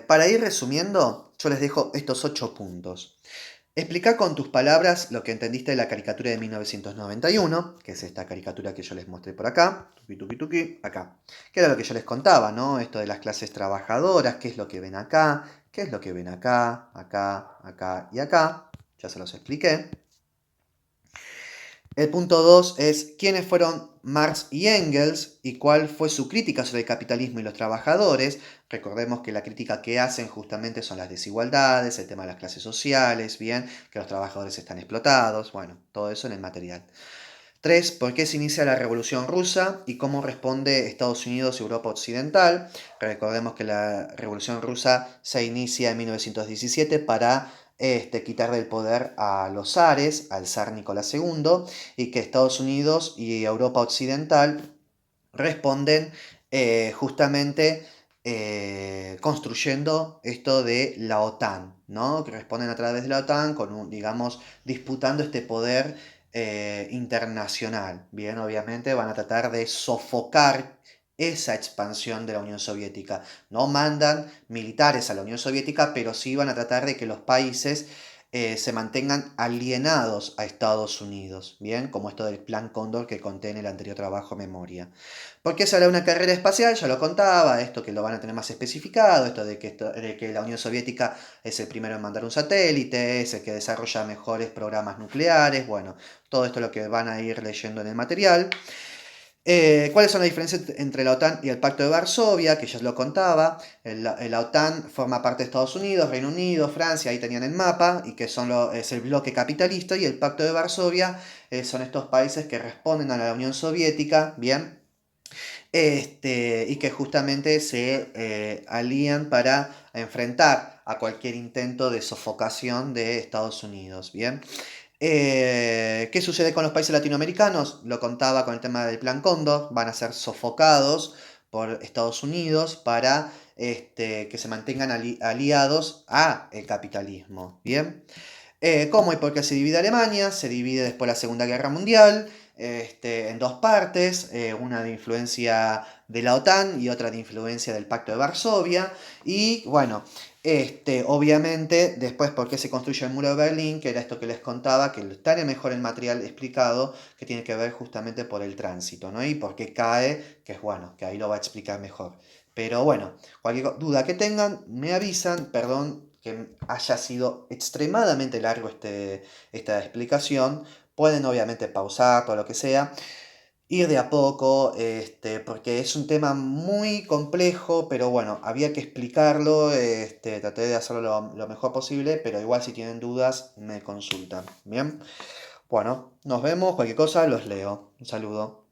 para ir resumiendo, yo les dejo estos 8 puntos. Explicar con tus palabras lo que entendiste de la caricatura de 1991, que es esta caricatura que yo les mostré por acá, tuki tuki tuki, acá, que era lo que yo les contaba, ¿no? Esto de las clases trabajadoras, qué es lo que ven acá, qué es lo que ven acá, acá, acá y acá, ya se los expliqué. El punto 2 es quiénes fueron Marx y Engels y cuál fue su crítica sobre el capitalismo y los trabajadores. Recordemos que la crítica que hacen justamente son las desigualdades, el tema de las clases sociales, bien, que los trabajadores están explotados, bueno, todo eso en el material. 3. ¿Por qué se inicia la Revolución Rusa y cómo responde Estados Unidos y Europa Occidental? Recordemos que la Revolución Rusa se inicia en 1917 para quitar del poder a los zares, al zar Nicolás II, y que Estados Unidos y Europa Occidental responden justamente construyendo esto de la OTAN, ¿no? Que responden a través de la OTAN con digamos, disputando este poder internacional. Bien, obviamente van a tratar de sofocar esa expansión de la Unión Soviética. No mandan militares a la Unión Soviética, pero sí van a tratar de que los países se mantengan alienados a Estados Unidos, ¿bien? Como esto del Plan Cóndor que conté en el anterior trabajo Memoria. ¿Por qué sale una carrera espacial? Ya lo contaba, esto que lo van a tener más especificado, de que la Unión Soviética es el primero en mandar un satélite, es el que desarrolla mejores programas nucleares, bueno, todo esto es lo que van a ir leyendo en el material. ¿Cuáles son las diferencias entre la OTAN y el Pacto de Varsovia? Que ya os lo contaba. La OTAN forma parte de Estados Unidos, Reino Unido, Francia, ahí tenían el mapa, y que es el bloque capitalista, y el Pacto de Varsovia son estos países que responden a la Unión Soviética, ¿bien? Y que justamente se alían para enfrentar a cualquier intento de sofocación de Estados Unidos, ¿bien? ¿Qué sucede con los países latinoamericanos? Lo contaba con el tema del Plan Cóndor, van a ser sofocados por Estados Unidos para que se mantengan aliados a el capitalismo, ¿bien? ¿Cómo y por qué se divide Alemania? Se divide después de la Segunda Guerra Mundial en dos partes, una de influencia de la OTAN y otra de influencia del Pacto de Varsovia. Y bueno, obviamente después por qué se construye el muro de Berlín, que era esto que les contaba, que está mejor el material explicado, que tiene que ver justamente por el tránsito, ¿no? Y por qué cae, que es bueno, que ahí lo va a explicar mejor. Pero bueno, cualquier duda que tengan, me avisan, perdón que haya sido extremadamente largo esta explicación. Pueden obviamente pausar, todo lo que sea. ir de a poco, porque es un tema muy complejo, pero bueno, había que explicarlo, traté de hacerlo lo mejor posible, pero igual si tienen dudas me consultan. Bien, bueno, nos vemos, cualquier cosa los leo. Un saludo.